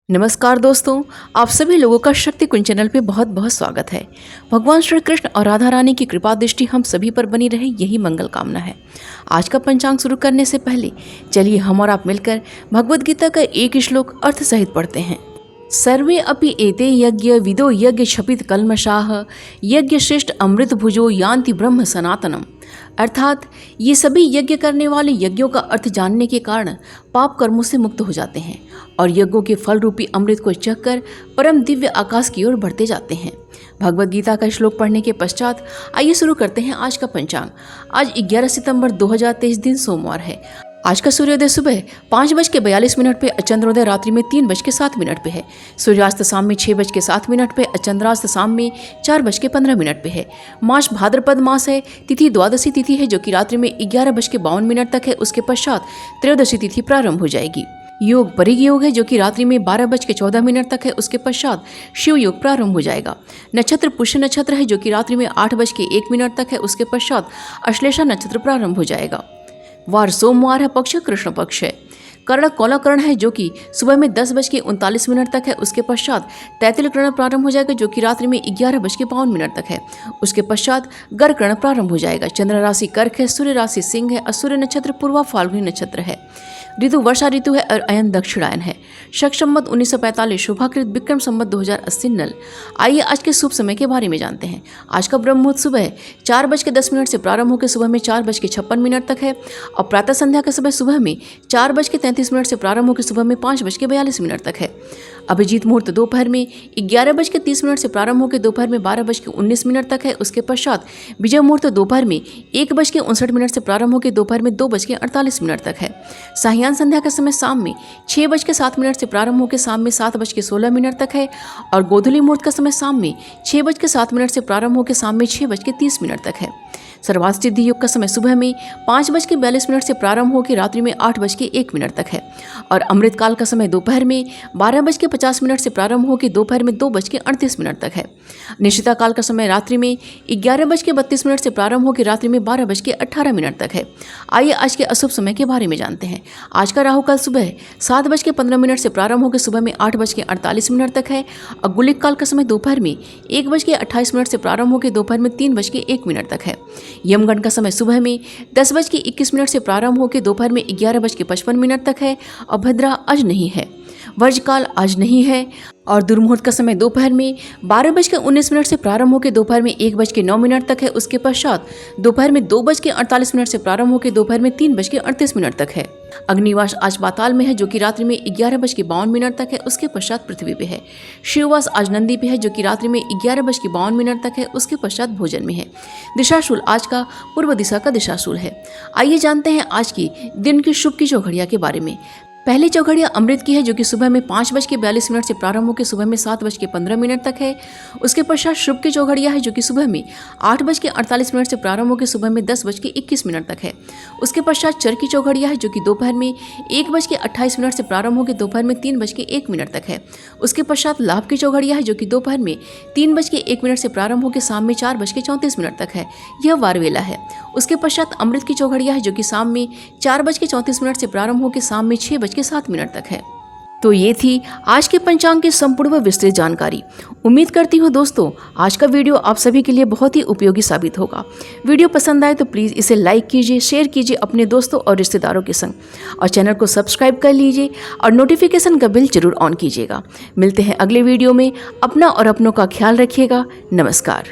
नमस्कार दोस्तों, आप सभी लोगों का शक्ति कुंज चैनल पे बहुत बहुत स्वागत है। भगवान श्री कृष्ण और राधा रानी की कृपा दृष्टि हम सभी पर बनी रहे, यही मंगल कामना है। आज का पंचांग शुरू करने से पहले चलिए हम और आप मिलकर भगवद गीता का एक श्लोक अर्थ सहित पढ़ते हैं। सर्वे अपि एते यज्ञ विदो यज्ञ क्षपित कल्मषाः यज्ञ श्रेष्ठ अमृत भुजो यान्ति ब्रह्म सनातनम। अर्थात ये सभी यज्ञ करने वाले यज्ञों का अर्थ जानने के कारण पाप कर्मों से मुक्त हो जाते हैं और यज्ञों के फल रूपी अमृत को चखकर परम दिव्य आकाश की ओर बढ़ते जाते हैं। भगवद गीता का श्लोक पढ़ने के पश्चात आइए शुरू करते हैं आज का पंचांग। आज 11 सितंबर 2023 दिन सोमवार है। आज का सूर्योदय सुबह 5:42 पे, चंद्रोदय रात्रि में 3:07 पे है। सूर्यास्त शाम में 6:07 पे, चंद्रास्त शाम में 4:15 पे है। मास भाद्रपद मास है। तिथि द्वादशी तिथि है जो कि रात्रि में 11:52 तक है। उसके पश्चात त्रयोदशी तिथि प्रारंभ हो जाएगी। योग परिग योग है जो कि रात्रि में 12:14 तक है। उसके पश्चात शिव योग प्रारंभ हो जाएगा। नक्षत्र पुष्य नक्षत्र है जो कि रात्रि में 8:01 तक है। उसके पश्चात अश्लेषा नक्षत्र प्रारंभ हो जाएगा। वार सोमवार है। पक्ष कृष्ण पक्ष है। कर्ण कौलाकर्ण है जो कि सुबह में 10:39 तक है। उसके पश्चात तैतिल कर्ण प्रारंभ हो जाएगा जो कि रात्रि में 11:52 तक है। उसके पश्चात गर कर्ण प्रारंभ हो जाएगा। चंद्र राशि कर्क है। सूर्य राशि सिंह है और सूर्य नक्षत्र पूर्वा फाल्गुनी नक्षत्र है। ऋतु वर्षा ऋतु है और अयन दक्षिणायन है। शक संवत 1945 शुभाकृत विक्रम संवत 2080 नल। आइए आज के शुभ समय के बारे में जानते हैं। आज का ब्रह्म मुहूर्त सुबह 4:10 से प्रारंभ होकर सुबह में 4:56 तक है और प्रातः संध्या का समय सुबह में 4:33 से प्रारंभ होकर सुबह में 5:42 तक है। अभिजीत मुहूर्त दोपहर में 11:30 से प्रारंभ होकर दोपहर में 12:19 तक है। उसके पश्चात विजय मुहूर्त दोपहर में 1:59 से प्रारंभ होकर दोपहर में 2:48 तक है। साहियान संध्या का समय शाम में 6:07 से प्रारंभ होकर शाम में 7:16 तक है और गोधूली मुहूर्त का समय शाम में 6:07 से प्रारंभ होकर शाम में 6:30 तक है। सर्वार्थ सिद्धि योग का समय सुबह में 5:42 से प्रारंभ होकर रात्रि में 8:01 तक है और अमृत काल का समय दोपहर में 12:50 से प्रारंभ होकर दोपहर में 2:38 तक है। निशिता काल का समय रात्रि में 11:32 से प्रारंभ होकर रात्रि में 12:18 तक है। आइए आज के अशुभ समय के बारे में जानते हैं। आज का राहु काल सुबह 7:15 से प्रारंभ होकर सुबह में 8:48 तक है और गुलिक काल का समय दोपहर में 1:28 से प्रारंभ होकर दोपहर में 3:01 तक है। यमगंड का समय सुबह में 10:21 से प्रारंभ होकर दोपहर में 11:55 तक है और भद्रा आज नहीं है। वर्जकाल आज नहीं है और दुर्मुहूर्त का समय दोपहर में 12:19 से प्रारंभ होकर दोपहर में 1:09 तक है। उसके पश्चात दोपहर में 2:48 से प्रारंभ होकर दोपहर में 3:38 तक है। अग्निवास आज पाताल में है जो कि रात्रि में 11:52 तक है। उसके पश्चात पृथ्वी पे है। शिववास आज नंदी पे है जो कि रात्रि में 11:52 तक है। उसके पश्चात भोजन में है। दिशाशूल आज का पूर्व दिशा का दिशाशूल है। आइए जानते हैं आज की दिन की शुभ की चौघड़िया के बारे में। पहली चौघड़िया अमृत की है जो कि सुबह में 5:42 से प्रारंभ होकर सुबह में 7:15 तक है। उसके पश्चात शुभ की चौघड़िया है जो कि सुबह में 8:48 से प्रारंभ होकर सुबह में 10:21 तक है। उसके पश्चात चर की चौघड़िया है जो कि दोपहर में 1:28 से प्रारंभ होकर दोपहर में 3:01 तक है। उसके पश्चात लाभ की चौघड़िया है जो कि दोपहर में 3:01 से प्रारंभ होकर शाम में 4:34 तक है। यह वारवेला है। उसके पश्चात अमृत की चौघड़िया है जो कि शाम में 4:34 से प्रारंभ होकर शाम में 6:07 तक है। तो ये थी आज के पंचांग की संपूर्ण व विस्तृत जानकारी। उम्मीद करती हूँ दोस्तों आज का वीडियो आप सभी के लिए बहुत ही उपयोगी साबित होगा। वीडियो पसंद आए तो प्लीज़ इसे लाइक कीजिए, शेयर कीजिए अपने दोस्तों और रिश्तेदारों के संग और चैनल को सब्सक्राइब कर लीजिए और नोटिफिकेशन का बिल जरूर ऑन कीजिएगा। मिलते हैं अगले वीडियो में। अपना और अपनों का ख्याल रखिएगा। नमस्कार।